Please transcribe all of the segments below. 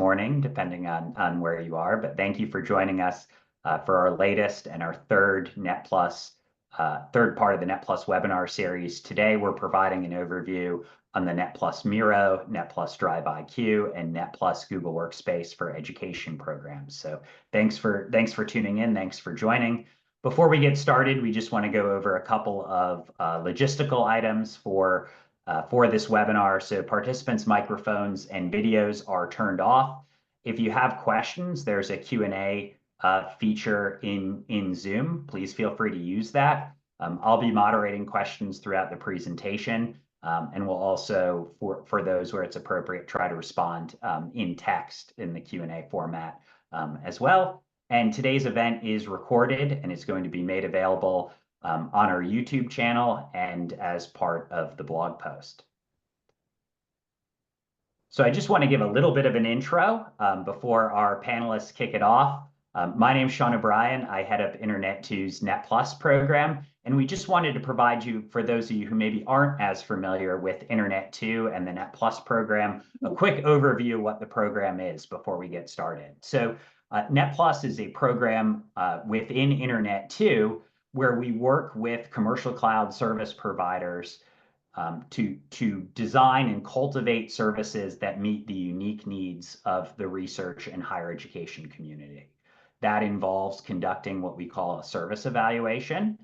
morning, depending on where you are. But thank you for joining us for our latest and our third third part of the Net Plus webinar series. Today, we're providing an overview on the Net Plus Miro, Net Plus DryvIQ, and Net Plus Google Workspace for education programs. So thanks for tuning in. Thanks for joining. Before we get started, we just want to go over a couple of logistical items for this webinar. So participants' microphones and videos are turned off. If you have questions, there's a Q&A feature in Zoom. Please feel free to use that. I'll be moderating questions throughout the presentation, and we'll also, for those where it's appropriate, try to respond in text in the Q&A format as well. And today's event is recorded, and it's going to be made available on our YouTube channel and as part of the blog post. So I just want to give a little bit of an intro before our panelists kick it off. My name's Sean O'Brien. I head up Internet2's Net Plus program, and we just wanted to provide you, for those of you who maybe aren't as familiar with Internet2 and the Net Plus program, a quick overview of what the program is before we get started. So Net Plus is a program within Internet2 where we work with commercial cloud service providers to design and cultivate services that meet the unique needs of the research and higher education community. That involves conducting what we call a service evaluation,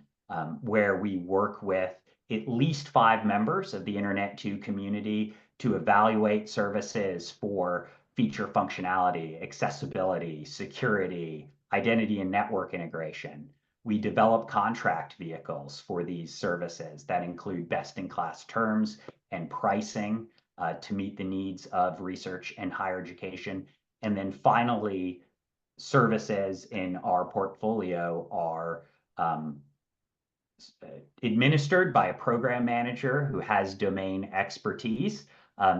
where we work with at least 5 members of the Internet2 community to evaluate services for feature functionality, accessibility, security, identity and network integration. We develop contract vehicles for these services that include best-in-class terms and pricing to meet the needs of research and higher education. And then finally, services in our portfolio are administered by a program manager who has domain expertise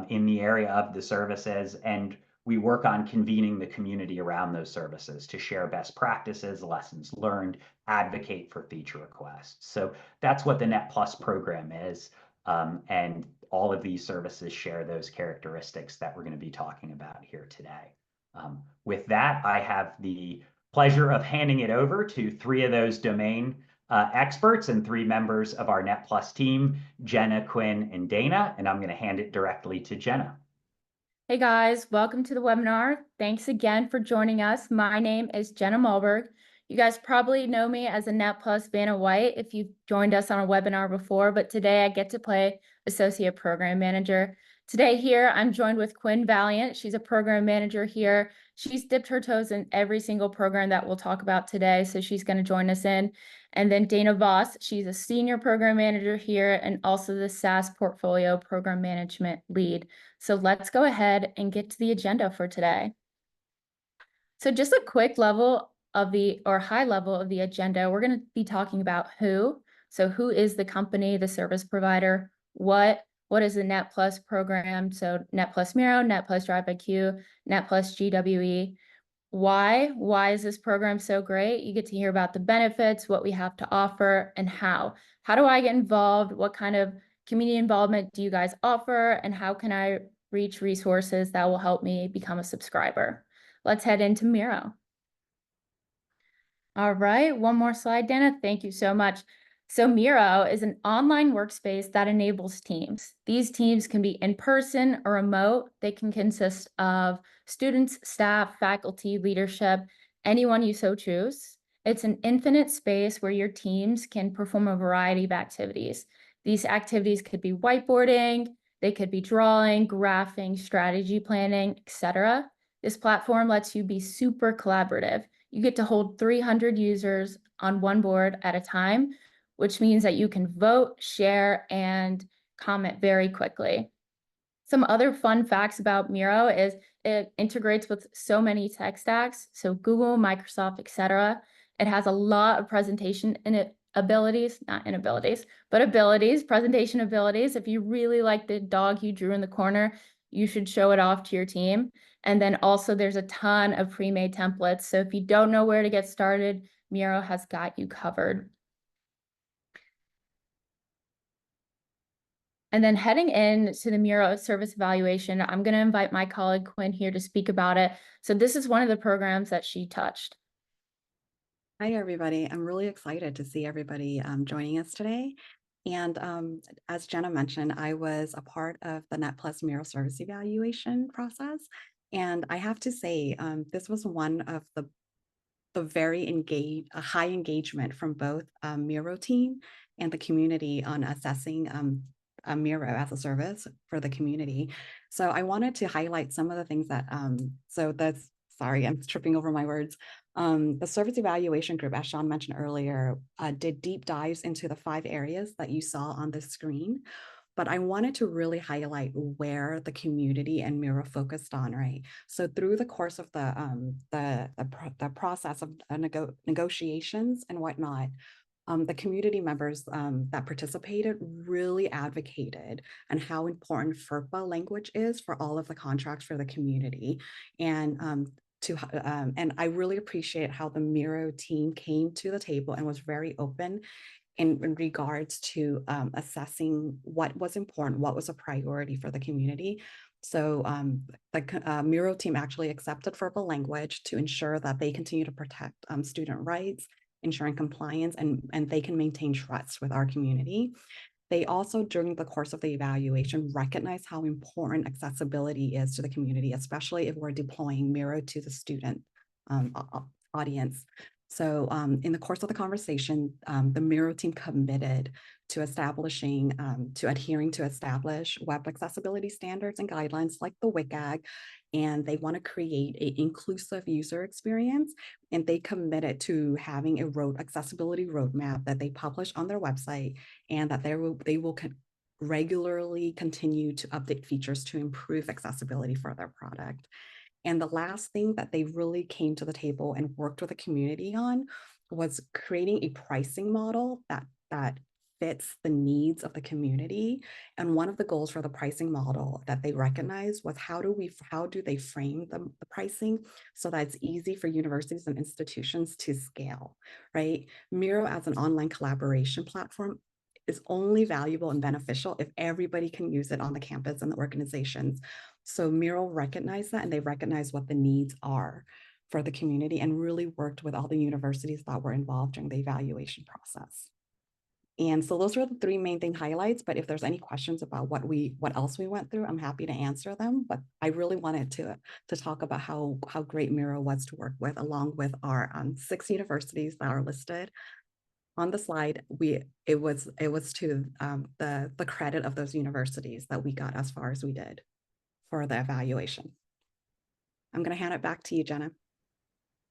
in the area of the services, and we work on convening the community around those services to share best practices, lessons learned, advocate for feature requests. So that's what the Net Plus program is, and all of these services share those characteristics that we're going to be talking about here today. With that, I have the pleasure of handing it over to 3 of those domain experts and 3 members of our Net Plus team, Jenna, Quyen, and Dana, and I'm going to hand it directly to Jenna. Hey guys, welcome to the webinar. Thanks again for joining us. My name is Jenna Mallberg. You guys probably know me as a Net Plus Vanna White if you've joined us on a webinar before, but today I get to play Associate Program Manager. Today here, I'm joined with Quyen Vaillant. She's a program manager here. She's dipped her toes in every single program that we'll talk about today, so she's going to join us in. And then Dana Voss, she's a senior program manager here and also the SaaS portfolio program management lead. So let's go ahead and get to the agenda for today. So just a quick level of high level of the agenda, we're going to be talking about who. So who is the company, the service provider? What is the Net Plus program? So Net Plus Miro, Net Plus DryvIQ, Net Plus GWE. Why is this program so great? You get to hear about the benefits, what we have to offer, and how. How do I get involved? What kind of community involvement do you guys offer? And how can I reach resources that will help me become a subscriber? Let's head into Miro. All right, one more slide, Dana. Thank you so much. So Miro is an online workspace that enables teams. These teams can be in person or remote. They can consist of students, staff, faculty, leadership, anyone you so choose. It's an infinite space where your teams can perform a variety of activities. These activities could be whiteboarding, they could be drawing, graphing, strategy planning, etc. This platform lets you be super collaborative. You get to hold 300 users on one board at a time, which means that you can vote, share, and comment very quickly. Some other fun facts about Miro is it integrates with so many tech stacks, so Google, Microsoft, etc. It has a lot of presentation abilities, not inabilities, but abilities, presentation abilities. If you really like the dog you drew in the corner, you should show it off to your team. And then also there's a ton of pre-made templates. So if you don't know where to get started, Miro has got you covered. And then heading into the Miro service evaluation, I'm going to invite my colleague Quyen here to speak about it. So this is one of the programs that she touched. Hi, everybody. I'm really excited to see everybody joining us today. And as Jenna mentioned, I was a part of the Net Plus Miro service evaluation process. And I have to say, this was one of the very high engagement from both Miro team and the community on assessing Miro as a service for the community. So I wanted to highlight some of the things that, sorry, I'm tripping over my words. The service evaluation group, as Sean mentioned earlier, did deep dives into the 5 areas that you saw on the screen. But I wanted to really highlight where the community and Miro focused on, right? So through the course of the process of negotiations and whatnot, the community members that participated really advocated on how important FERPA language is for all of the contracts for the community. And and I really appreciate how the Miro team came to the table and was very open in regards to assessing what was important, what was a priority for the community. So the Miro team actually accepted FERPA language to ensure that they continue to protect student rights, ensuring compliance, and they can maintain trust with our community. They also, during the course of the evaluation, recognize how important accessibility is to the community, especially if we're deploying Miro to the student audience. So in the course of the conversation, the Miro team committed to adhering to establish web accessibility standards and guidelines like the WCAG, and they want to create an inclusive user experience, and they committed to having a accessibility roadmap that they publish on their website, and that they will regularly continue to update features to improve accessibility for their product. And the last thing that they really came to the table and worked with the community on was creating a pricing model that fits the needs of the community. And one of the goals for the pricing model that they recognized was how do they frame the pricing so that it's easy for universities and institutions to scale, right? Miro as an online collaboration platform is only valuable and beneficial if everybody can use it on the campus and the organizations. So Miro recognized that, and they recognized what the needs are for the community, and really worked with all the universities that were involved during the evaluation process. And so those were the 3 main thing highlights, but if there's any questions about what else we went through, I'm happy to answer them. But I really wanted to talk about how great Miro was to work with, along with our 6 universities that are listed on the slide. It was to the credit of those universities that we got as far as we did for the evaluation. I'm going to hand it back to you, Jenna.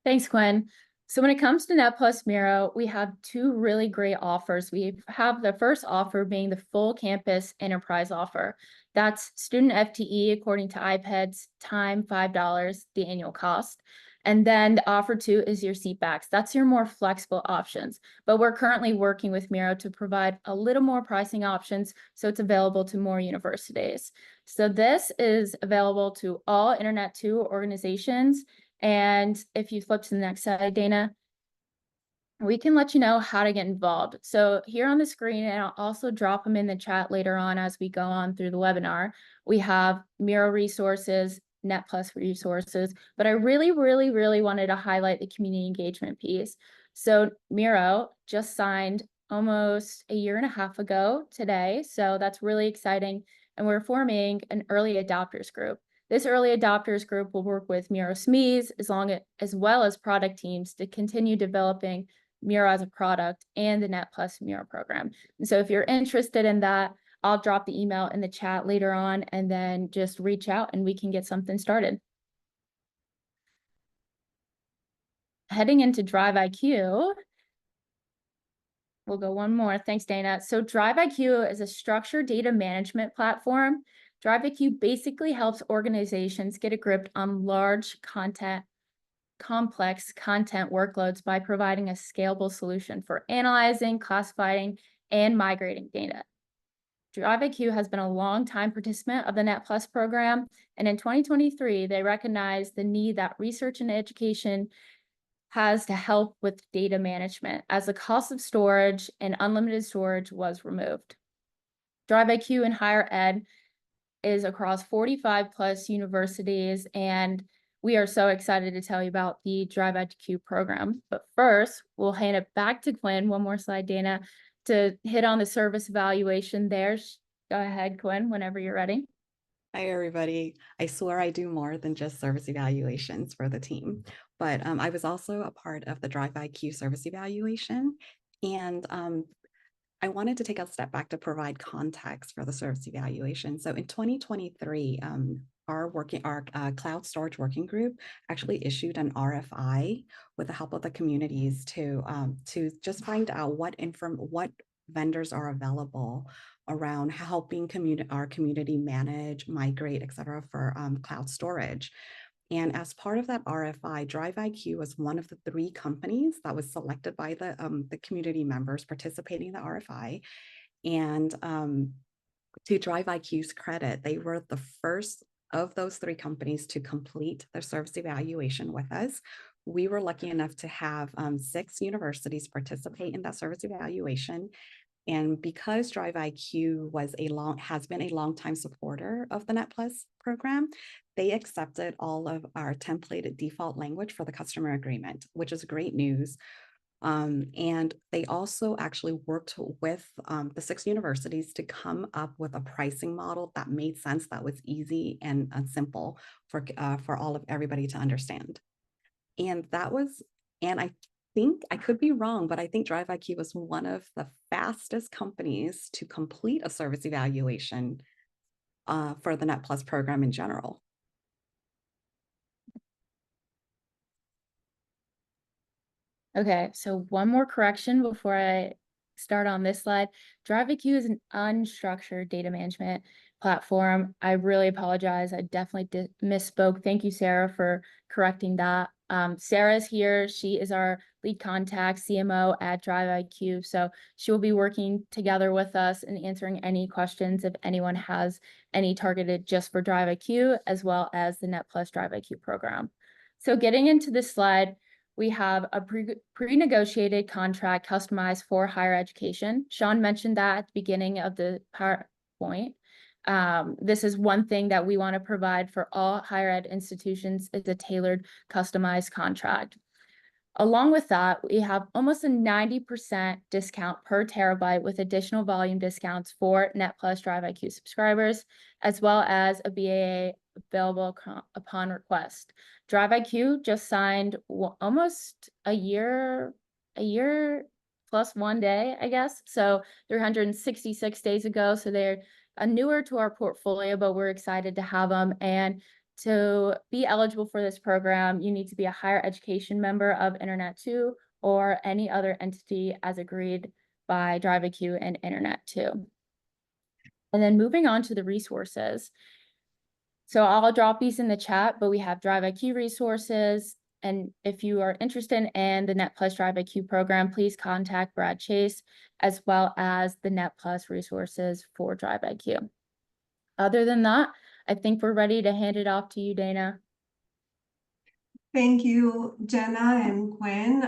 Thanks, Quyen. So when it comes to Net Plus Miro, we have 2 really great offers. We have the first offer being the full campus enterprise offer. That's student FTE according to iPad's time, $5, the annual cost. And then the offer 2 is your seatbacks. That's your more flexible options. But we're currently working with Miro to provide a little more pricing options so it's available to more universities. So this is available to all Internet 2 organizations. And if you flip to the next slide, Dana, we can let you know how to get involved. So here on the screen, and I'll also drop them in the chat later on as we go on through the webinar, we have Miro resources, Net Plus resources, but I really wanted to highlight the community engagement piece. So Miro just signed almost a year and a half ago today. So that's really exciting. And we're forming an early adopters group. This early adopters group will work with Miro SMEs as well as product teams to continue developing Miro as a product and the Net Plus Miro program. And so if you're interested in that, I'll drop the email in the chat later on, and then just reach out and we can get something started. Heading into DryvIQ, we'll go one more. Thanks, Dana. So DryvIQ is a structured data management platform. DryvIQ basically helps organizations get a grip on complex content workloads by providing a scalable solution for analyzing, classifying, and migrating data. DryvIQ has been a long-time participant of the Net Plus program, and in 2023, they recognized the need that research and education has to help with data management as the cost of storage and unlimited storage was removed. DryvIQ in higher ed is across 45 plus universities, and we are so excited to tell you about the DryvIQ program. But first, we'll hand it back to Quyen, one more slide, Dana, to hit on the service evaluation there. Go ahead, Quyen, whenever you're ready. Hi, everybody. I swear I do more than just service evaluations for the team, but I was also a part of the DryvIQ service evaluation, and I wanted to take a step back to provide context for the service evaluation. So in 2023, our cloud storage working group actually issued an RFI with the help of the communities to just find out what vendors are available around helping our community manage, migrate, et cetera, for cloud storage. And as part of that RFI, DryvIQ was one of the 3 companies that was selected by the community members participating in the RFI. And to DryvIQ's credit, they were the first of those 3 companies to complete their service evaluation with us. We were lucky enough to have 6 universities participate in that service evaluation. And because DryvIQ has been a longtime supporter of the NetPlus program, they accepted all of our templated default language for the customer agreement, which is great news. And they also actually worked with the 6 universities to come up with a pricing model that made sense, that was easy and simple for everybody to understand. And I think, I could be wrong, but I think DryvIQ was one of the fastest companies to complete a service evaluation for the NetPlus program in general. Okay, so one more correction before I start on this slide. DryvIQ is an unstructured data management platform. I really apologize. I definitely misspoke. Thank you, Sarah, for correcting that. Sarah's here. She is our lead contact, CMO at DryvIQ. So she will be working together with us and answering any questions if anyone has any targeted just for DryvIQ, as well as the NetPlus DryvIQ program. So getting into this slide, we have a pre-negotiated contract customized for higher education. Sean mentioned that at the beginning of the PowerPoint. This is one thing that we want to provide for all higher ed institutions, is a tailored customized contract. Along with that, we have almost a 90% discount per terabyte with additional volume discounts for NetPlus DryvIQ subscribers, as well as a BAA available upon request. DryvIQ just signed almost a year plus 1 day, I guess. So 366 days ago. So they're newer to our portfolio, but we're excited to have them. And to be eligible for this program, you need to be a higher education member of Internet2 or any other entity as agreed by DryvIQ and Internet2. And then moving on to the resources. So I'll drop these in the chat, but we have DryvIQ resources. And if you are interested in the NetPlus DryvIQ program, please contact Brad Chase, as well as the NetPlus resources for DryvIQ. Other than that, I think we're ready to hand it off to you, Dana. Thank you, Jenna and Quyen.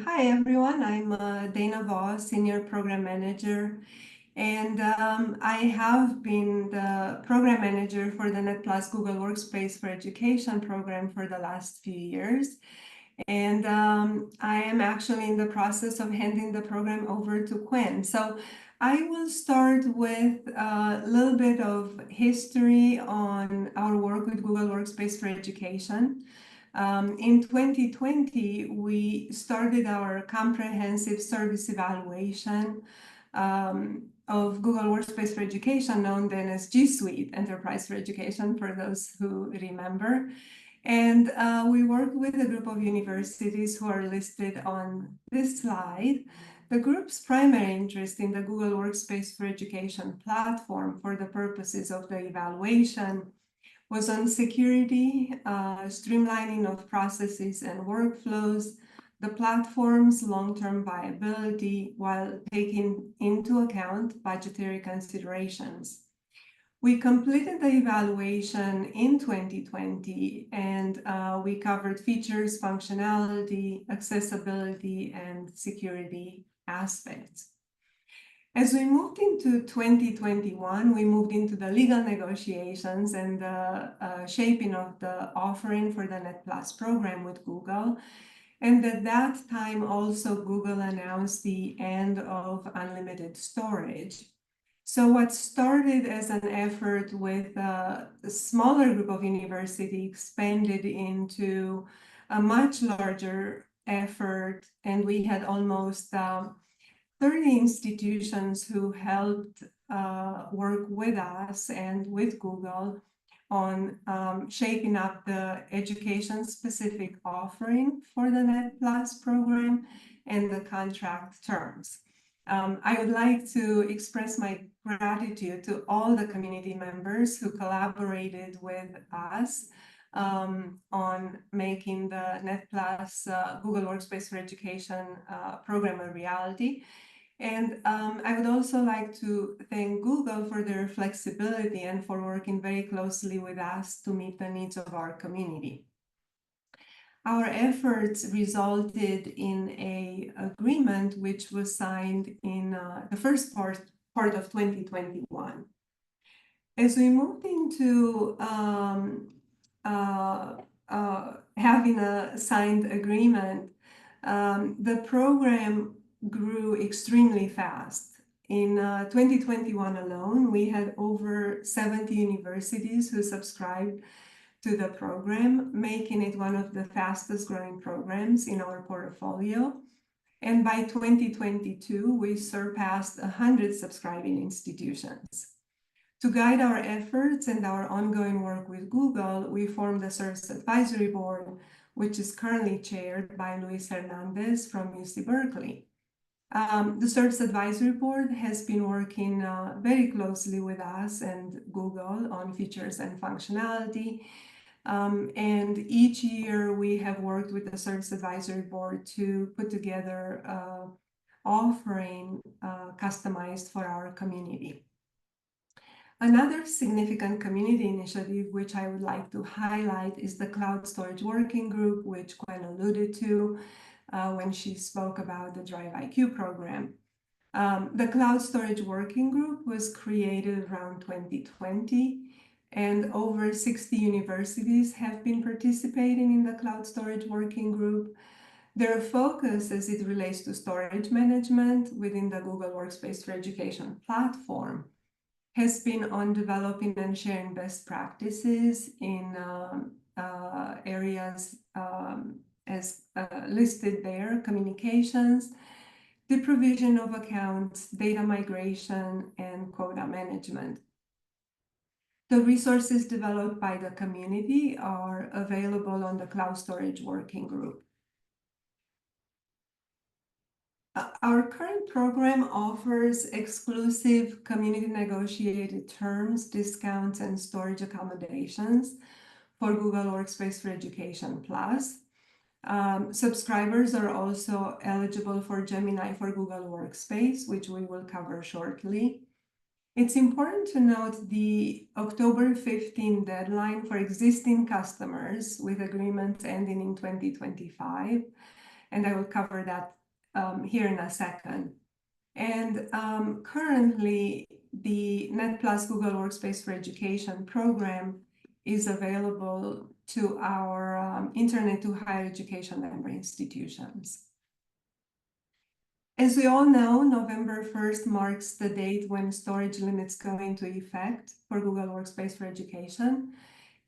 Hi, everyone. I'm Dana Voss, Senior Program Manager. And I have been the program manager for the NetPlus Google Workspace for Education program for the last few years. And I am actually in the process of handing the program over to Quyen. So I will start with a little bit of history on our work with Google Workspace for Education. In 2020, we started our comprehensive service evaluation of Google Workspace for Education, known then as G Suite Enterprise for Education, for those who remember. And we worked with a group of universities who are listed on this slide. The group's primary interest in the Google Workspace for Education platform for the purposes of the evaluation was on security, streamlining of processes and workflows, the platform's long-term viability while taking into account budgetary considerations. We completed the evaluation in 2020, and we covered features, functionality, accessibility, and security aspects. As we moved into 2021, we moved into the legal negotiations and the shaping of the offering for the Net Plus program with Google. And at that time, also Google announced the end of unlimited storage. So what started as an effort with a smaller group of universities expanded into a much larger effort, and we had almost 30 institutions who helped work with us and with Google on shaping up the education-specific offering for the Net Plus program and the contract terms. I would like to express my gratitude to all the community members who collaborated with us on making the Net Plus Google Workspace for Education program a reality. And I would also like to thank Google for their flexibility and for working very closely with us to meet the needs of our community. Our efforts resulted in an agreement which was signed in the first part of 2021. As we moved into having a signed agreement, the program grew extremely fast. In 2021 alone, we had over 70 universities who subscribed to the program, making it one of the fastest growing programs in our portfolio. And by 2022, we surpassed 100 subscribing institutions. To guide our efforts and our ongoing work with Google, we formed a Service Advisory Board, which is currently chaired by Luis Hernandez from UC Berkeley. The Service Advisory Board has been working very closely with us and Google on features and functionality. And each year we have worked with the Service Advisory Board to put together an offering customized for our community. Another significant community initiative which I would like to highlight is the Cloud Storage Working Group, which Quyen alluded to when she spoke about the DryvIQ program. The Cloud Storage Working Group was created around 2020, and over 60 universities have been participating in the Cloud Storage Working Group. Their focus as it relates to storage management within the Google Workspace for Education platform has been on developing and sharing best practices in areas as listed there: communications, the provision of accounts, data migration, and quota management. The resources developed by the community are available on the Cloud Storage Working Group. Our current program offers exclusive community negotiated terms, discounts, and storage accommodations for Google Workspace for Education Plus. Subscribers are also eligible for Gemini for Google Workspace, which we will cover shortly. It's important to note the October 15 deadline for existing customers with agreements ending in 2025, and I will cover that here in a second. And currently, the Net Plus Google Workspace for Education program is available to our Internet to Higher Education member institutions. As we all know, November 1st marks the date when storage limits go into effect for Google Workspace for Education.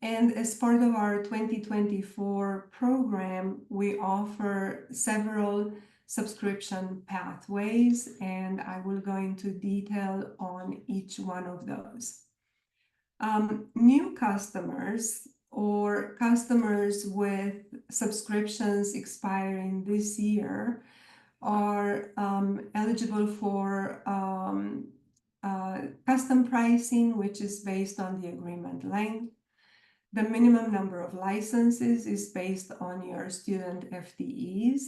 And as part of our 2024 program, we offer several subscription pathways, and I will go into detail on each one of those. New customers or customers with subscriptions expiring this year are eligible for custom pricing, which is based on the agreement length. The minimum number of licenses is based on your student FTEs,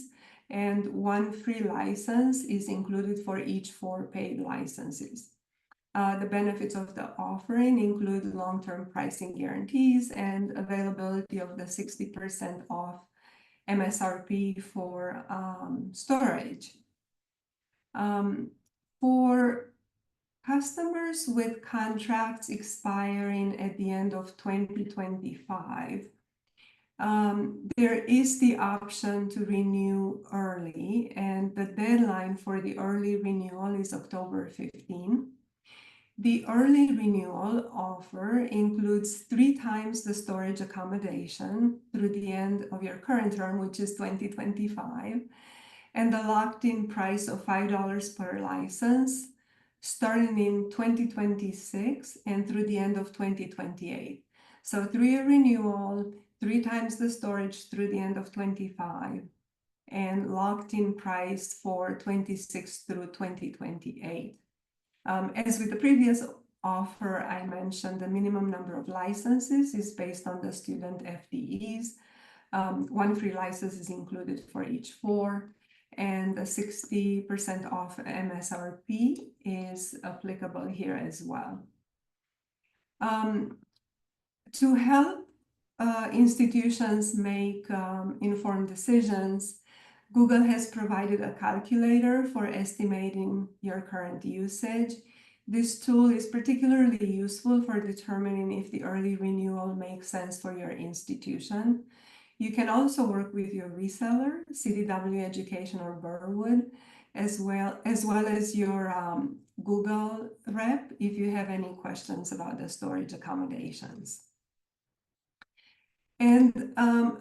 and one free license is included for each 4 paid licenses. The benefits of the offering include long-term pricing guarantees and availability of the 60% off MSRP for storage. For customers with contracts expiring at the end of 2025, there is the option to renew early, and the deadline for the early renewal is October 15. The early renewal offer includes 3 times the storage accommodation through the end of your current term, which is 2025, and the locked-in price of $5 per license starting in 2026 and through the end of 2028. So 3-year renewal, 3 times the storage through the end of 25, and locked-in price for 26 through 2028. As with the previous offer, I mentioned the minimum number of licenses is based on the student FTEs. 1 free license is included for each 4, and the 60% off MSRP is applicable here as well. To help institutions make informed decisions, Google has provided a calculator for estimating your current usage. This tool is particularly useful for determining if the early renewal makes sense for your institution. You can also work with your reseller, CDW Education or Burwood, as well as your Google rep if you have any questions about the storage accommodations. And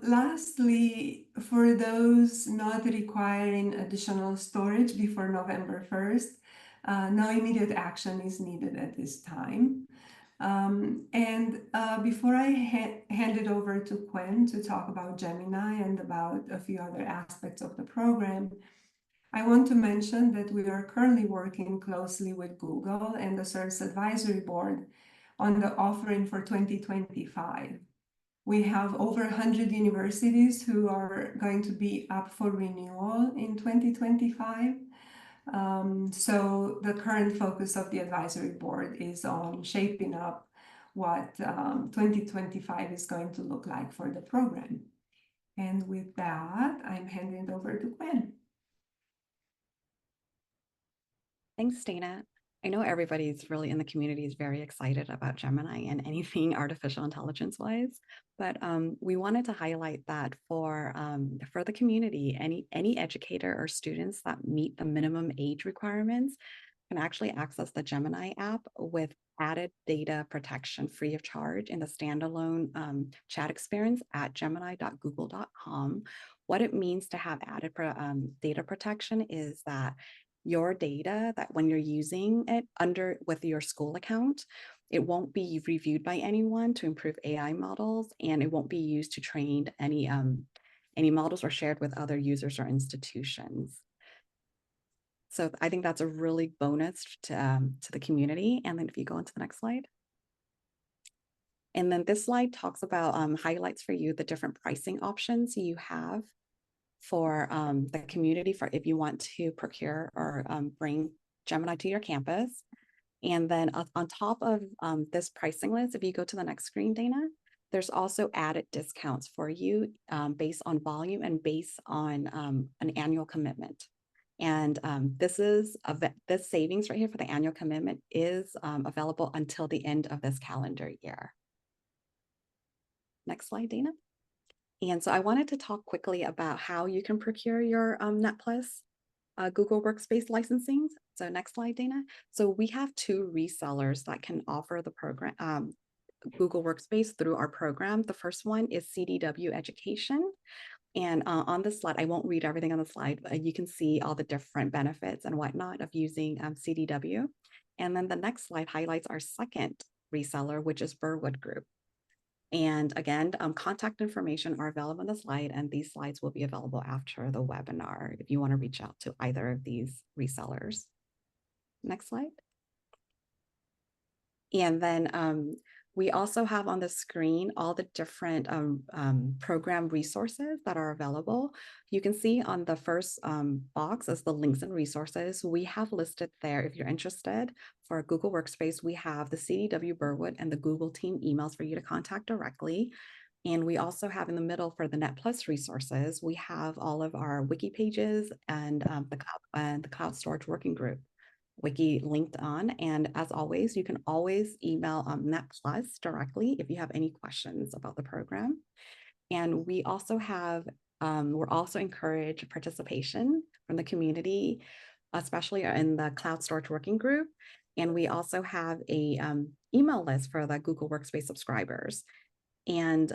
lastly, for those not requiring additional storage before November 1st, no immediate action is needed at this time. Before I hand it over to Quyen to talk about Gemini and about a few other aspects of the program, I want to mention that we are currently working closely with Google and the Service Advisory Board on the offering for 2025. We have over 100 universities who are going to be up for renewal in 2025. So the current focus of the advisory board is on shaping up what 2025 is going to look like for the program. And with that, I'm handing it over to Quyen. Thanks, Dana. I know everybody's really in the community is very excited about Gemini and anything artificial intelligence wise, but we wanted to highlight that for the community, any educator or students that meet the minimum age requirements can actually access the Gemini app with added data protection free of charge in the standalone chat experience at gemini.google.com. What it means to have added data protection is that your data, that when you're using it with your school account, it won't be reviewed by anyone to improve AI models, and it won't be used to train any models or shared with other users or institutions. So I think that's a really bonus to the community. And then if you go into the next slide. And then this slide talks about highlights for you the different pricing options you have for the community for if you want to procure or bring Gemini to your campus. And then on top of this pricing list, if you go to the next screen, Dana, there's also added discounts for you based on volume and based on an annual commitment. And this savings right here for the annual commitment is available until the end of this calendar year. Next slide, Dana. And so I wanted to talk quickly about how you can procure your NetPlus Google Workspace licensing. So next slide, Dana. So we have 2 resellers that can offer the program Google Workspace through our program. The first one is CDW Education. And on this slide, I won't read everything on the slide, but you can see all the different benefits and whatnot of using CDW. And then the next slide highlights our second reseller, which is Burwood Group. And again, contact information are available on the slide, and these slides will be available after the webinar if you want to reach out to either of these resellers. Next slide. And then we also have on the screen all the different program resources that are available. You can see on the first box as the links and resources. We have listed there, if you're interested, for Google Workspace, we have the CDW Burwood and the Google team emails for you to contact directly. And we also have in the middle for the NetPlus resources, we have all of our wiki pages and the cloud storage working group wiki linked on. And as always, you can always email Net Plus directly if you have any questions about the program. And we also have, we're also encourage participation from the community, especially in the cloud storage working group. And we also have a email list for the Google Workspace subscribers. And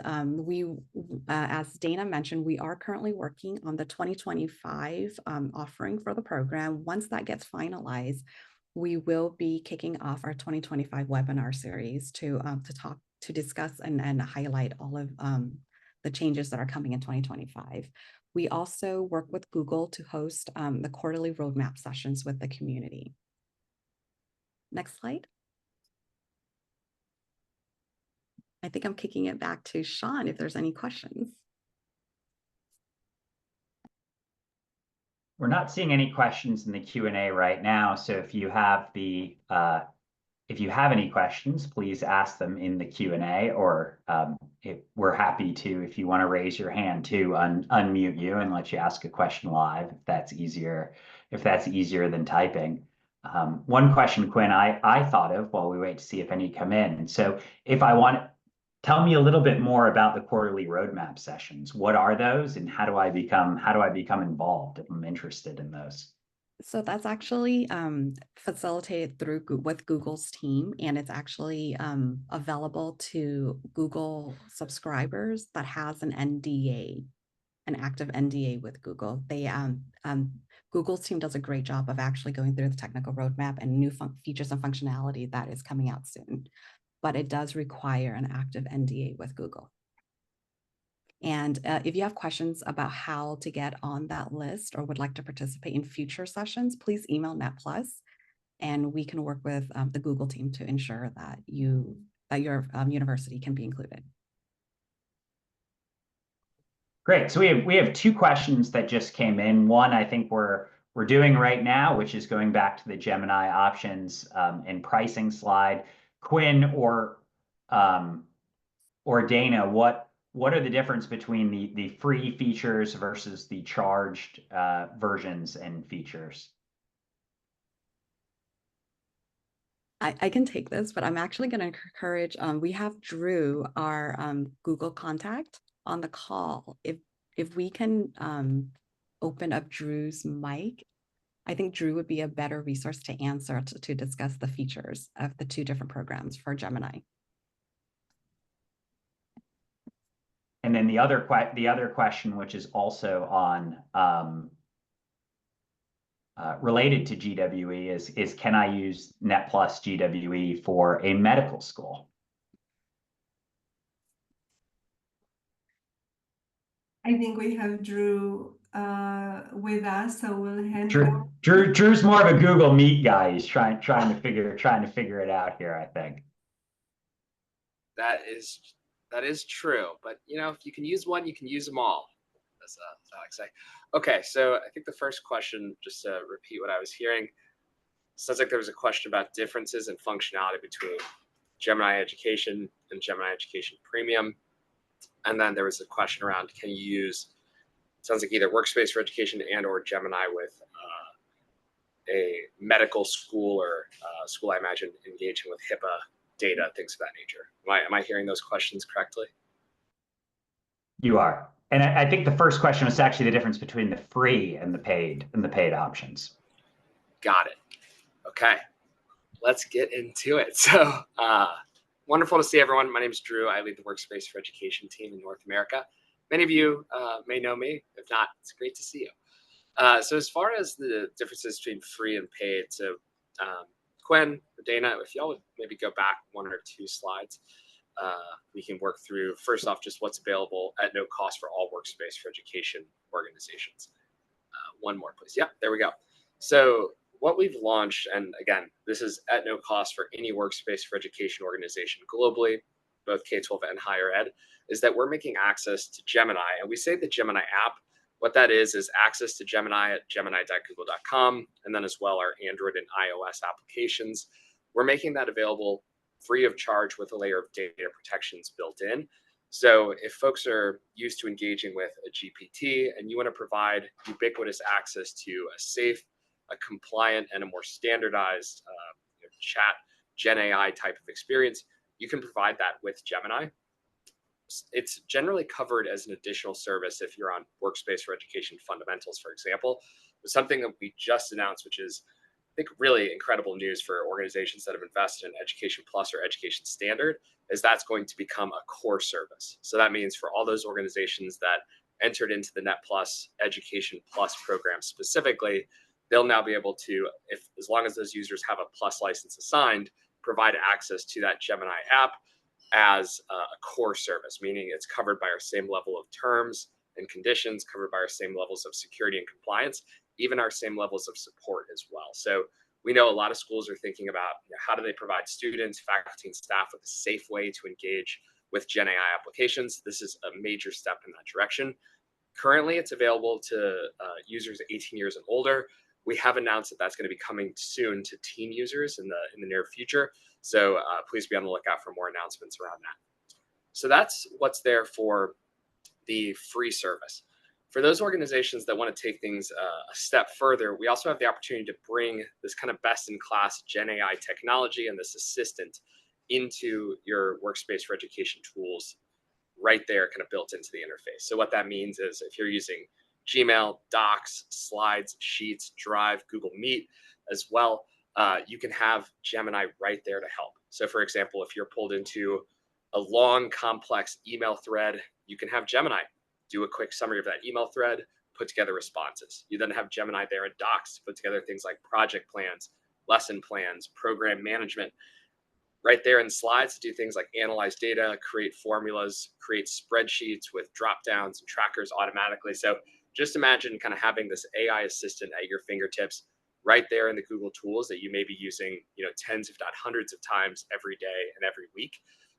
as Dana mentioned, we are currently working on the 2025 offering for the program. Once that gets finalized, we will be kicking off our 2025 webinar series to discuss and highlight all of the changes that are coming in 2025. We also work with Google to host the quarterly roadmap sessions with the community. Next slide. I think I'm kicking it back to Sean if there's any questions. We're not seeing any questions in the Q&A right now, so if you have any questions, please ask them in the Q&A, or we're happy to, if you want to raise your hand, to unmute you and let you ask a question live if that's easier than typing. One question, Quinn, I thought of while we wait to see if any come in. So tell me a little bit more about the quarterly roadmap sessions. What are those, and how do I become involved if I'm interested in those? So that's actually facilitated with Google's team, and it's actually available to Google subscribers that has an NDA, an active NDA with Google. Google's team does a great job of actually going through the technical roadmap and new features and functionality that is coming out soon. But it does require an active NDA with Google. And if you have questions about how to get on that list or would like to participate in future sessions, please email NetPlus, and we can work with the Google team to ensure that your university can be included. Great. So we have two questions that just came in. One, I think we're doing right now, which is going back to the Gemini options and pricing slide. Quinn or Dana, what are the difference between the free features versus the charged versions and features? I can take this, but I'm actually going to encourage, we have Drew, our Google contact, on the call. If we can open up Drew's mic, I think Drew would be a better resource to answer to discuss the features of the two different programs for Gemini. And then the other question, which is also on related to GWE, is can I use Net Plus GWE for a medical school? I think we have Drew with us, so we'll hand Drew's more of a Google Meet guy. He's trying to figure it out here, I think. That is true, but if you can use one, you can use them all. That's how I say. Okay, so I think the first question, just to repeat what I was hearing, sounds like there was a question about differences in functionality between Gemini Education and Gemini Education Premium. And then there was a question around, can you use, sounds like either Workspace for Education and or Gemini with a medical school or school, I imagine, engaging with HIPAA data, things of that nature. Am I hearing those questions correctly? You are. And I think the first question was actually the difference between the free and the paid options. Got it. Okay, let's get into it. So wonderful to see everyone. My name is Drew. I lead the Workspace for Education team in North America. Many of you may know me. If not, it's great to see you. So as far as the differences between free and paid, so Quinn or Dana, if y'all would maybe go back one or two slides, we can work through, first off, just what's available at no cost for all Workspace for Education organizations. One more, please. Yeah, there we go. So what we've launched, and again, this is at no cost for any Workspace for Education organization globally, both K-12 and higher ed, is that we're making access to Gemini. And we say the Gemini app. What that is access to Gemini at gemini.google.com, and then as well our Android and iOS applications. We're making that available free of charge with a layer of data protections built in. So if folks are used to engaging with a GPT and you want to provide ubiquitous access to a safe, a compliant and a more standardized chat Gen AI type of experience, you can provide that with Gemini. It's generally covered as an additional service if you're on Workspace for Education Fundamentals, for example. But something that we just announced, which is, I think, really incredible news for organizations that have invested in Education Plus or Education Standard, is that's going to become a core service. So that means for all those organizations that entered into the Net Plus Education Plus program specifically, they'll now be able to, as long as those users have a Plus license assigned, provide access to that Gemini app as a core service, meaning it's covered by our same level of terms and conditions, covered by our same levels of security and compliance, even our same levels of support as well. So we know a lot of schools are thinking about, how do they provide students, faculty, and staff with a safe way to engage with Gen AI applications. This is a major step in that direction. Currently, it's available to users 18 years and older. We have announced that that's going to be coming soon to teen users in the near future. So please be on the lookout for more announcements around that. So that's what's there for the free service. For those organizations that want to take things a step further, we also have the opportunity to bring this kind of best-in-class Gen AI technology and this assistant into your Workspace for Education tools right there, kind of built into the interface. So what that means is if you're using Gmail, Docs, Slides, Sheets, Drive, Google Meet as well, you can have Gemini right there to help. So for example, if you're pulled into a long, complex email thread, you can have Gemini do a quick summary of that email thread, put together responses. You then have Gemini there in Docs to put together things like project plans, lesson plans, program management. Right there in Slides to do things like analyze data, create formulas, create spreadsheets with drop downs and trackers automatically. So just imagine kind of having this AI assistant at your fingertips right there in the Google tools that you may be using, tens if not hundreds of times every day and every week.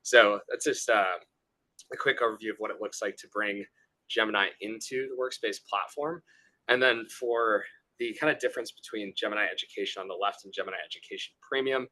So that's just a quick overview of what it looks like to bring Gemini into the Workspace platform. And then for the kind of difference between Gemini Education on the left and Gemini Education Premium,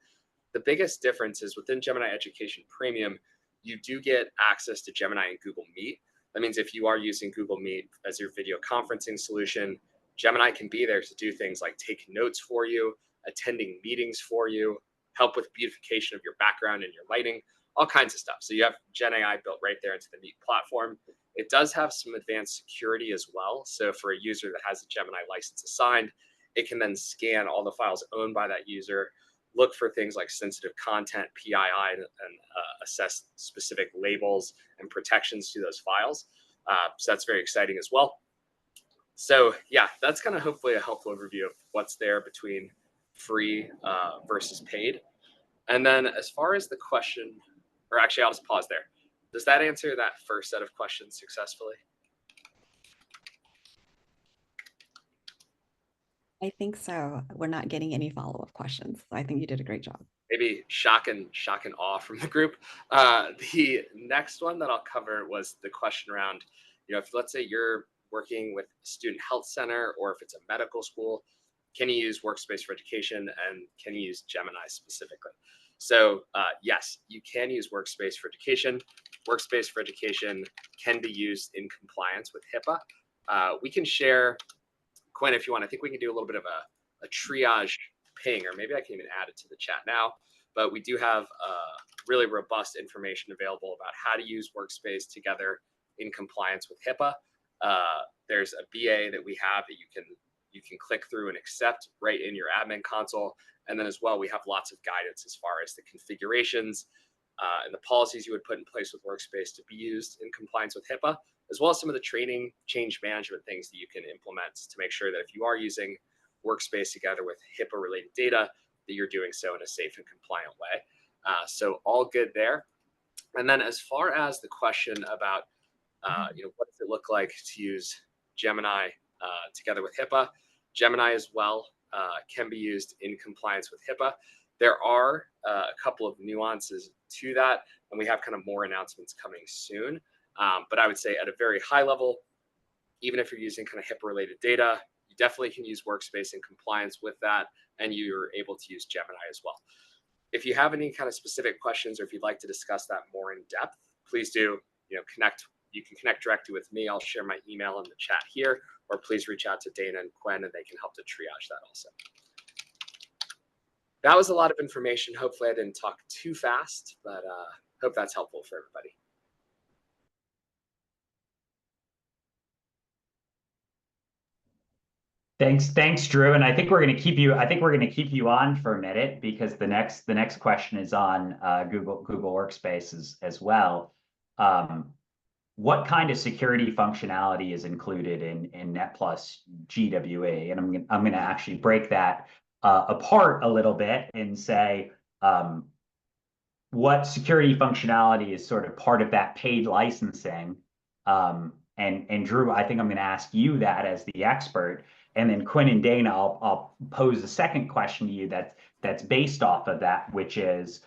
the biggest difference is within Gemini Education Premium, you do get access to Gemini and Google Meet. That means if you are using Google Meet as your video conferencing solution, Gemini can be there to do things like take notes for you, attending meetings for you, help with beautification of your background and your lighting, all kinds of stuff. So you have Gen AI built right there into the Meet platform. It does have some advanced security as well. So for a user that has a Gemini license assigned, it can then scan all the files owned by that user, look for things like sensitive content, PII, and assess specific labels and protections to those files. So that's very exciting as well. So yeah, that's kind of hopefully a helpful overview of what's there between free versus paid. And then as far as the question, or actually I'll just pause there. Does that answer that first set of questions successfully? I think so. We're not getting any follow-up questions. I think you did a great job. Maybe shock and awe from the group. The next one that I'll cover was the question around, if let's say you're working with a student health center or if it's a medical school, can you use Workspace for Education and can you use Gemini specifically? So yes, you can use Workspace for Education. Workspace for Education can be used in compliance with HIPAA. We can share, Quyen, if you want, I think we can do a little bit of a triage ping, or maybe I can even add it to the chat now. But we do have really robust information available about how to use Workspace together in compliance with HIPAA. There's a BA that we have that you can click through and accept right in your admin console. And then as well, we have lots of guidance as far as the configurations and the policies you would put in place with Workspace to be used in compliance with HIPAA, as well as some of the training change management things that you can implement to make sure that if you are using Workspace together with HIPAA related data, that you're doing so in a safe and compliant way. So all good there. And then as far as the question about, what does it look like to use Gemini together with HIPAA? Gemini as well can be used in compliance with HIPAA. There are a couple of nuances to that, and we have kind of more announcements coming soon. But I would say at a very high level, even if you're using kind of HIPAA-related data, you definitely can use Workspace in compliance with that, and you're able to use Gemini as well. If you have any kind of specific questions or if you'd like to discuss that more in depth, please do connect you can connect directly with me. I'll share my email in the chat here, or please reach out to Dana and Quyen and they can help to triage that also. That was a lot of information. Hopefully I didn't talk too fast, but hope that's helpful for everybody. Thanks, Drew. And I think we're going to keep you on for a minute because the next question is on Google Workspace as well. What kind of security functionality is included in NetPlus GWE? And I'm going to actually break that apart a little bit and say what security functionality is sort of part of that paid licensing. And Drew, I think I'm going to ask you that as the expert. And then Quyen and Dana, I'll pose a second question to you that's based off of that, which is,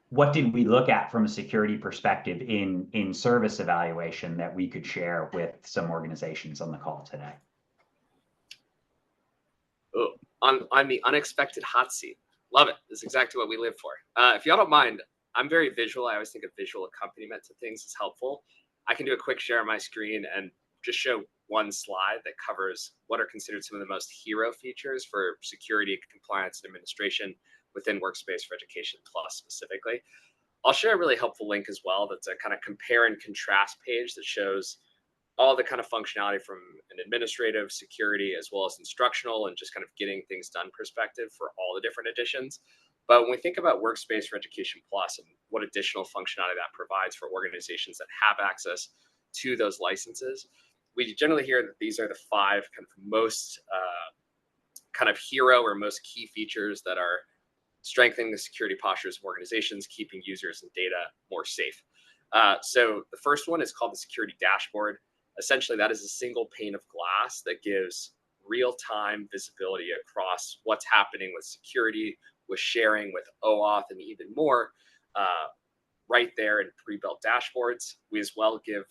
what did we look at from a security perspective in service evaluation that we could share with some organizations on the call today? Oh, on the unexpected hot seat. Love it. This is exactly what we live for. If y'all don't mind, I'm very visual. I always think a visual accompaniment to things is helpful. I can do a quick share on my screen and just show one slide that covers what are considered some of the most hero features for security, compliance, and administration within Workspace for Education Plus specifically. I'll share a really helpful link as well. That's a kind of compare and contrast page that shows all the kind of functionality from an administrative, security, as well as instructional and just kind of getting things done perspective for all the different editions. But when we think about Workspace for Education Plus and what additional functionality that provides for organizations that have access to those licenses, we generally hear that these are the 5 kind of most kind of hero or most key features that are strengthening the security postures of organizations, keeping users and data more safe. So the first one is called the security dashboard. Essentially, that is a single pane of glass that gives real-time visibility across what's happening with security, with sharing, with OAuth, and even more right there in pre-built dashboards. We as well give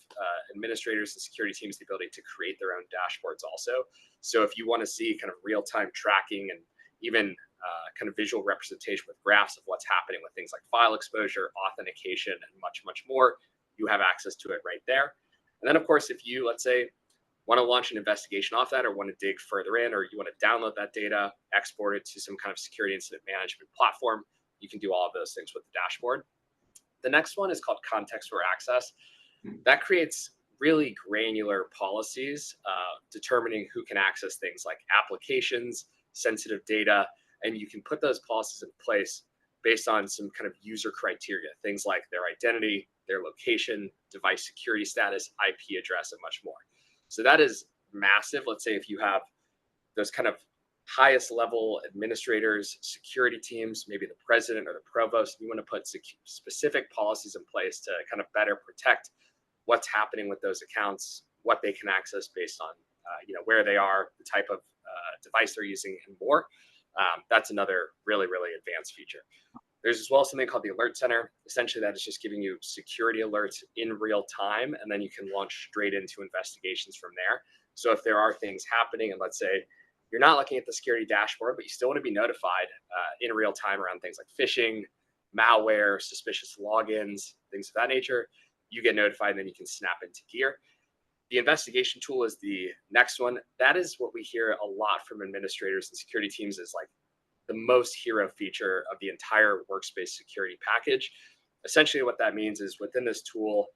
administrators and security teams the ability to create their own dashboards also. So if you want to see kind of real-time tracking and even kind of visual representation with graphs of what's happening with things like file exposure, authentication, and much, much more, you have access to it right there. And then, of course, if you, let's say, want to launch an investigation off that or want to dig further in, or you want to download that data, export it to some kind of security incident management platform, you can do all of those things with the dashboard. The next one is called context-aware access. That creates really granular policies determining who can access things like applications, sensitive data, and you can put those policies in place based on some kind of user criteria, things like their identity, their location, device security status, IP address, and much more. So that is massive. Let's say if you have those kind of highest level administrators, security teams, maybe the president or the provost, you want to put specific policies in place to kind of better protect what's happening with those accounts, what they can access based on where they are, the type of device they're using, and more. That's another really, really advanced feature. There's as well something called the Alert Center. Essentially, that is just giving you security alerts in real time, and then you can launch straight into investigations from there. So if there are things happening, and let's say you're not looking at the security dashboard, but you still want to be notified in real time around things like phishing, malware, suspicious logins, things of that nature, you get notified, and then you can snap into gear. The investigation tool is the next one. That is what we hear a lot from administrators and security teams is like the most hero feature of the entire Workspace security package. Essentially what that means is within this tool,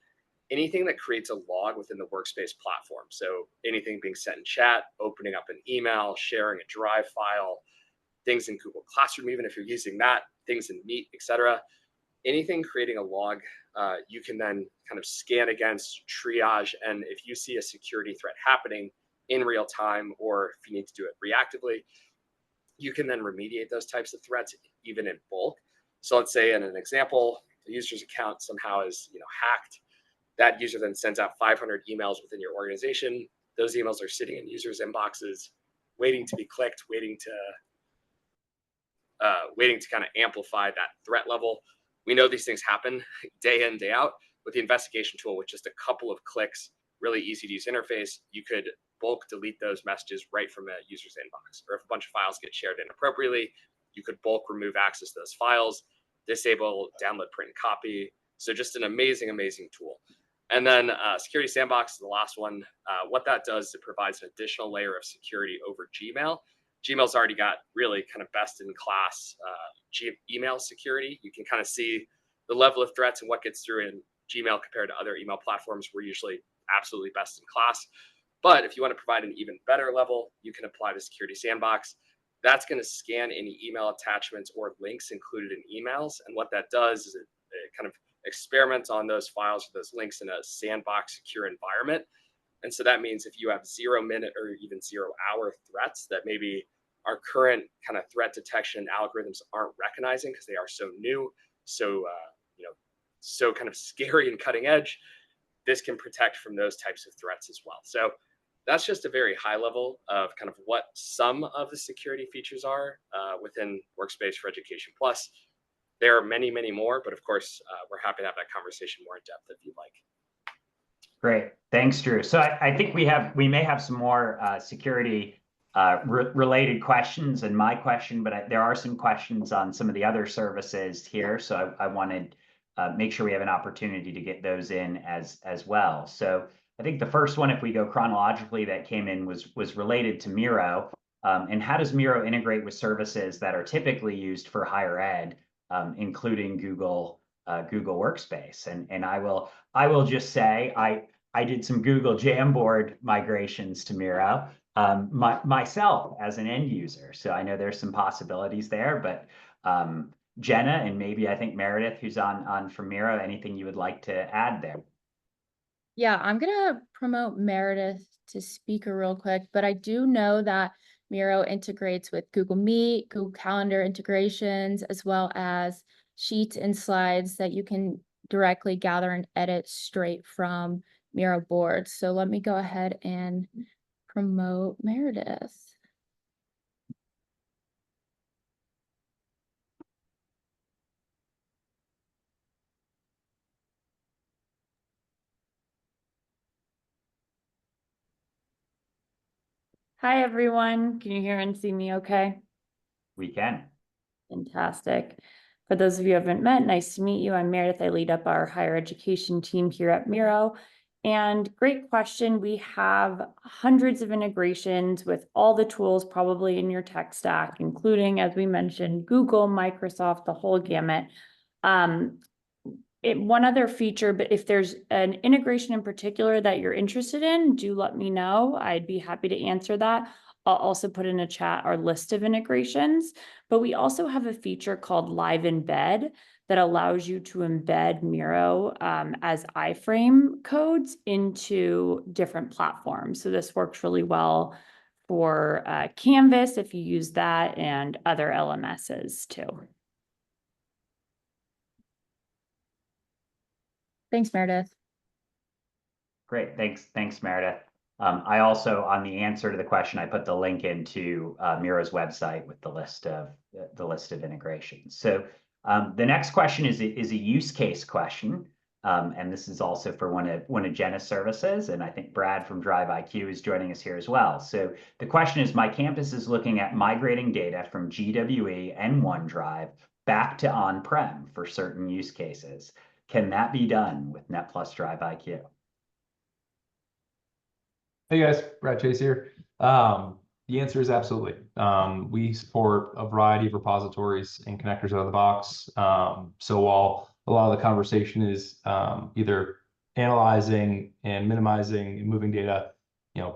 anything that creates a log within the Workspace platform. So anything being sent in chat, opening up an email, sharing a Drive file, things in Google Classroom, even if you're using that, things in Meet, etc. Anything creating a log, you can then kind of scan against, triage, and if you see a security threat happening in real time, or if you need to do it reactively, you can then remediate those types of threats even in bulk. So let's say in an example, the user's account somehow is hacked. That user then sends out 500 emails within your organization. Those emails are sitting in users' inboxes, waiting to be clicked, waiting to kind of amplify that threat level. We know these things happen day in, day out. With the investigation tool, with just a couple of clicks, really easy to use interface, you could bulk delete those messages right from a user's inbox. Or if a bunch of files get shared inappropriately, you could bulk remove access to those files, disable download, print, and copy. So just an amazing, amazing tool. And then Security Sandbox is the last one. What that does is it provides an additional layer of security over Gmail. Gmail's already got really kind of best in class email security. You can kind of see the level of threats and what gets through in Gmail compared to other email platforms. We're usually absolutely best in class. But if you want to provide an even better level, you can apply the Security Sandbox. That's going to scan any email attachments or links included in emails. And what that does is it kind of experiments on those files or those links in a sandbox secure environment. And so that means if you have 0-minute or even 0-hour threats that maybe our current kind of threat detection algorithms aren't recognizing because they are so new, so so kind of scary and cutting edge, this can protect from those types of threats as well. So that's just a very high level of kind of what some of the security features are within Workspace for Education Plus. There are many, many more, but of course, we're happy to have that conversation more in depth if you'd like. Great, thanks, Drew. So I think we may have some more security related questions and my question, but there are some questions on some of the other services here. So I wanted make sure we have an opportunity to get those in as well. So I think the first one, if we go chronologically, that came in was related to Miro. And how does Miro integrate with services that are typically used for higher ed, including Google Workspace? And I will just say I did some Google Jamboard migrations to Miro myself as an end user. So I know there's some possibilities there, but Jenna and maybe I think Meredith, who's on from Miro, anything you would like to add there? Yeah, I'm gonna promote Meredith to speaker real quick, but I do know that Miro integrates with Google Meet, Google Calendar integrations, as well as sheets and slides that you can directly gather and edit straight from Miro boards. So let me go ahead and promote Meredith. Hi, everyone. Can you hear and see me okay? We can. Fantastic. For those of you who haven't met, nice to meet you. I'm Meredith. I lead up our higher education team here at Miro. And great question. We have hundreds of integrations with all the tools probably in your tech stack, including, as we mentioned, Google, Microsoft, the whole gamut. One other feature, but if there's an integration in particular that you're interested in, do let me know. I'd be happy to answer that. I'll also put in a chat our list of integrations, but we also have a feature called Live Embed that allows you to embed Miro as iframe codes into different platforms. So this works really well for Canvas if you use that, and other LMSs too. Thanks, Meredith. Great, thanks, Meredith. I also, on the answer to the question, I put the link into Miro's website with the list of integrations. So the next question is a use case question, and this is also for one of Jenna's services, and I think Brad from DryvIQ is joining us here as well. So the question is, my campus is looking at migrating data from GWE and OneDrive back to on-prem for certain use cases. Can that be done with NetPlus DryvIQ? Hey guys, Brad Chase here. The answer is absolutely. We support a variety of repositories and connectors out of the box. So while a lot of the conversation is either analyzing and minimizing and moving data,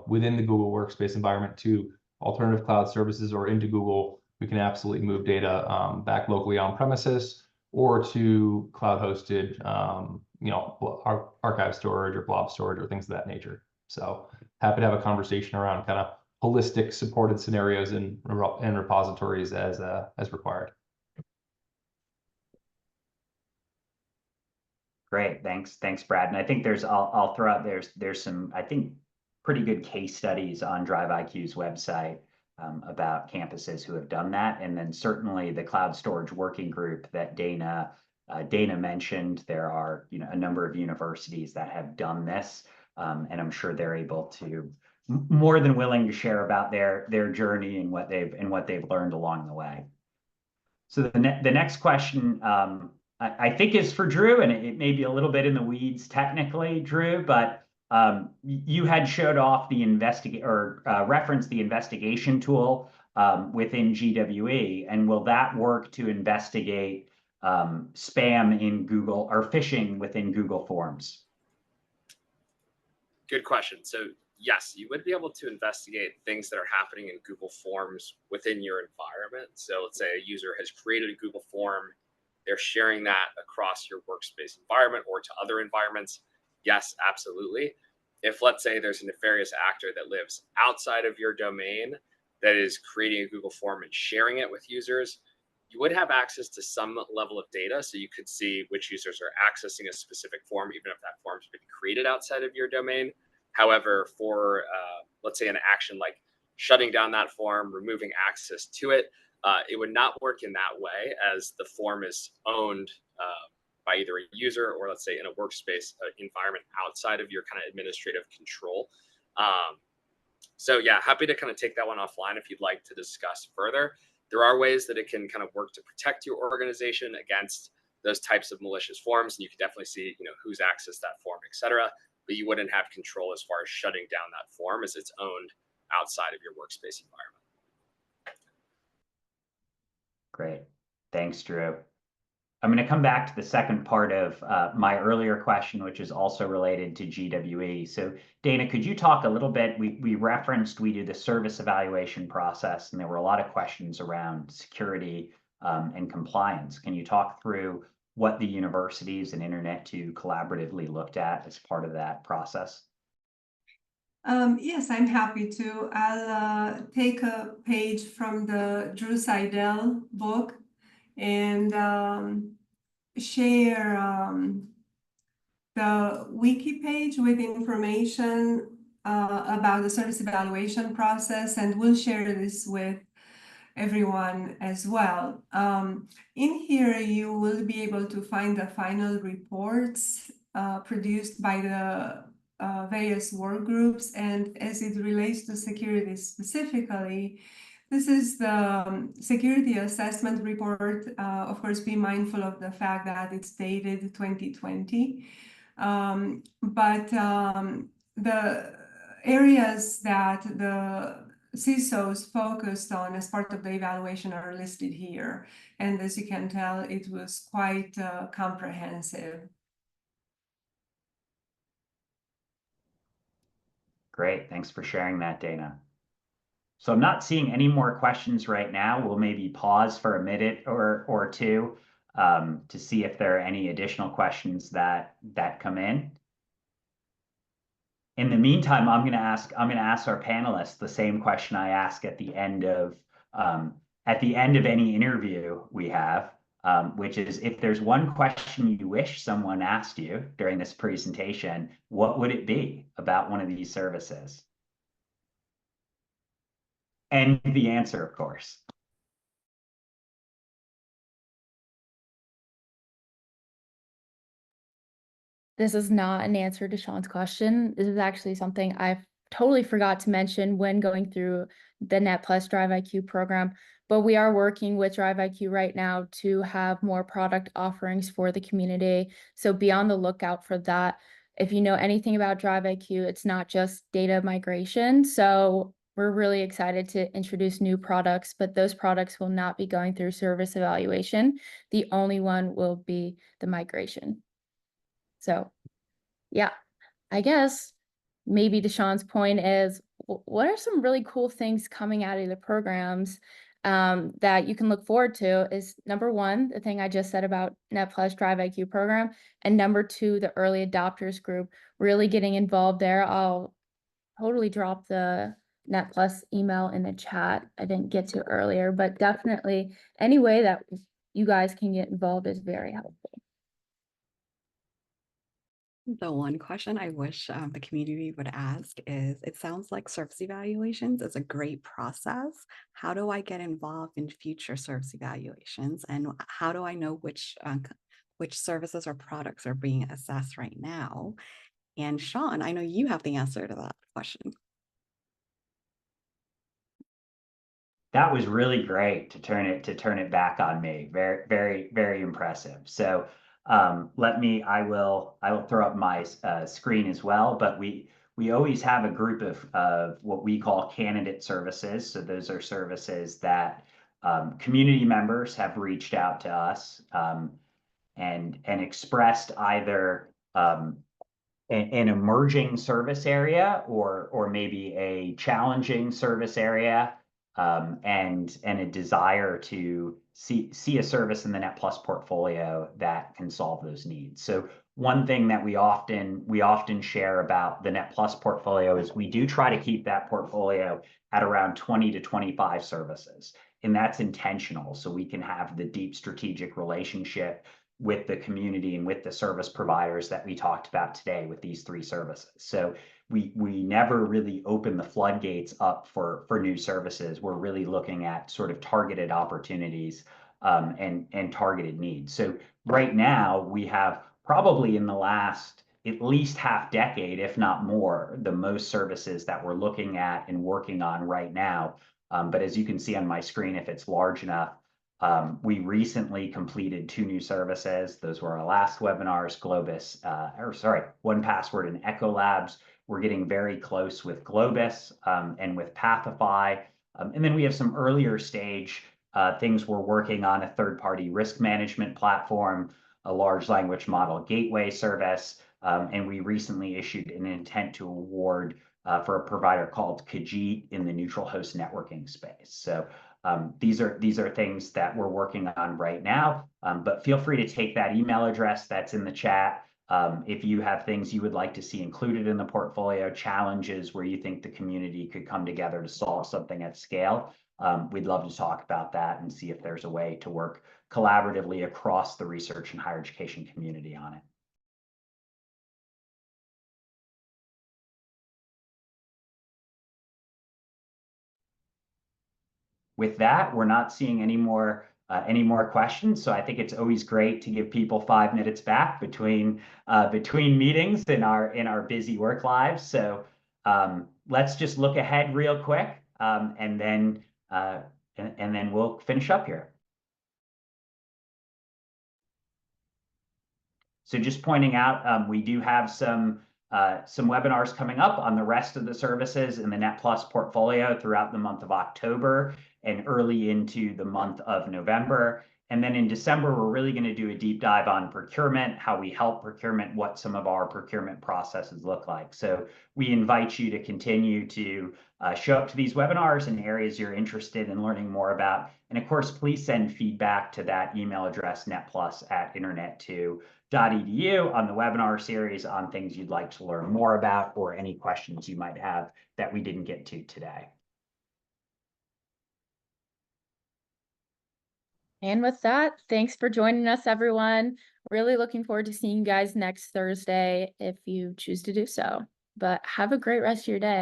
within the Google Workspace environment to alternative cloud services or into Google, we can absolutely move data back locally on premises or to cloud hosted, archive storage or blob storage or things of that nature. So happy to have a conversation around kind of holistic supported scenarios and repositories as required. Great, thanks, Brad. And I think I'll throw out there's some, I think, pretty good case studies on DryvIQ's website about campuses who have done that. And then certainly the cloud storage working group that Dana mentioned, there are a number of universities that have done this. And I'm sure they're able to more than willing to share about their journey and what they've learned along the way. So the next question I think is for Drew, and it may be a little bit in the weeds technically, Drew, but you had showed off the referenced the investigation tool within GWE, and will that work to investigate spam in Google or phishing within Google Forms? Good question. So yes, you would be able to investigate things that are happening in Google Forms within your environment. So let's say a user has created a Google form, they're sharing that across your workspace environment or to other environments. Yes, absolutely. If let's say there's a nefarious actor that lives outside of your domain that is creating a Google form and sharing it with users, you would have access to some level of data. So you could see which users are accessing a specific form, even if that form's been created outside of your domain. However, for let's say an action like shutting down that form, removing access to it, it would not work in that way, as the form is owned by either a user or let's say in a workspace environment outside of your kind of administrative control. So yeah, happy to kind of take that one offline if you'd like to discuss further. There are ways that it can kind of work to protect your organization against those types of malicious forms, and you can definitely see, who's accessed that form, et cetera. But you wouldn't have control as far as shutting down that form, as it's owned outside of your workspace environment. Great. Thanks, Drew. I'm going to come back to the second part of my earlier question, which is also related to GWE. So Dana, could you talk a little bit? We do the service evaluation process, and there were a lot of questions around security and compliance. Can you talk through what the universities and Internet2 collaboratively looked at as part of that process? Yes, I'm happy to. I'll take a page from the Drew Seidel book and share the wiki page with information about the service evaluation process, and we'll share this with everyone as well. In here, you will be able to find the final reports produced by the various work groups, and as it relates to security specifically, this is the security assessment report. Of course, be mindful of the fact that it's dated 2020. But the areas that the CISOs focused on as part of the evaluation are listed here. And as you can tell, it was quite comprehensive. Great. Thanks for sharing that, Dana. So I'm not seeing any more questions right now. We'll maybe pause for a minute or two to see if there are any additional questions that come in. In the meantime, I'm going to ask our panelists the same question I ask at the end of any interview we have, which is, if there's one question you wish someone asked you during this presentation, what would it be about one of these services? And the answer, of course. This is not an answer to Sean's question. This is actually something I totally forgot to mention when going through the Net Plus DryvIQ program, but we are working with DryvIQ right now to have more product offerings for the community. So be on the lookout for that. If you know anything about DryvIQ, it's not just data migration. So we're really excited to introduce new products, but those products will not be going through service evaluation. The only one will be the migration. So yeah, I guess maybe to Sean's point is, what are some really cool things coming out of the programs that you can look forward to? Is number one, the thing I just said about Net Plus DryvIQ program, and number two, the early adopters group, really getting involved there. I'll totally drop the Net Plus email in the chat. I didn't get to earlier, but definitely any way that you guys can get involved is very helpful. The one question I wish the community would ask is, it sounds like service evaluations is a great process. How do I get involved in future service evaluations? And how do I know which services or products are being assessed right now? And Sean, I know you have the answer to that question. That was really great to turn it back on me. Very, very, very impressive. So I will throw up my screen as well, but we always have a group of what we call candidate services. So those are services that community members have reached out to us and expressed either an emerging service area or maybe a challenging service area, and a desire to see a service in the NetPlus portfolio that can solve those needs. So one thing that we often share about the NetPlus portfolio is we do try to keep that portfolio at around 20 to 25 services. And that's intentional, so we can have the deep strategic relationship with the community and with the service providers that we talked about today with these 3 services. So we never really open the floodgates up for new services. We're really looking at sort of targeted opportunities and targeted needs. So right now we have probably in the last at least half decade, if not more, the most services that we're looking at and working on right now. But as you can see on my screen, if it's large enough, we recently completed 2 new services. Those were our last webinars, Globus, 1Password and Echo Labs. We're getting very close with Globus and with Pathify. And then we have some earlier stage things we're working on, a third-party risk management platform, a large language model gateway service, and we recently issued an intent to award for a provider called Khajiit in the neutral host networking space. So these are things that we're working on right now, but feel free to take that email address that's in the chat. If you have things you would like to see included in the portfolio, challenges where you think the community could come together to solve something at scale, we'd love to talk about that and see if there's a way to work collaboratively across the research and higher education community on it. With that, we're not seeing any more questions, so I think it's always great to give people 5 minutes back between meetings in our busy work lives. So let's just look ahead real quick, and then we'll finish up here. So just pointing out, we do have some webinars coming up on the rest of the services in the NetPlus portfolio throughout the month of October and early into the month of November. And then in December, we're really going to do a deep dive on procurement, how we help procurement, what some of our procurement processes look like. So we invite you to continue to show up to these webinars in areas you're interested in learning more about. And of course, please send feedback to that email address, netplus@internet2.edu, on the webinar series on things you'd like to learn more about or any questions you might have that we didn't get to today. And with that, thanks for joining us, everyone. Really looking forward to seeing you guys next Thursday if you choose to do so. But have a great rest of your day.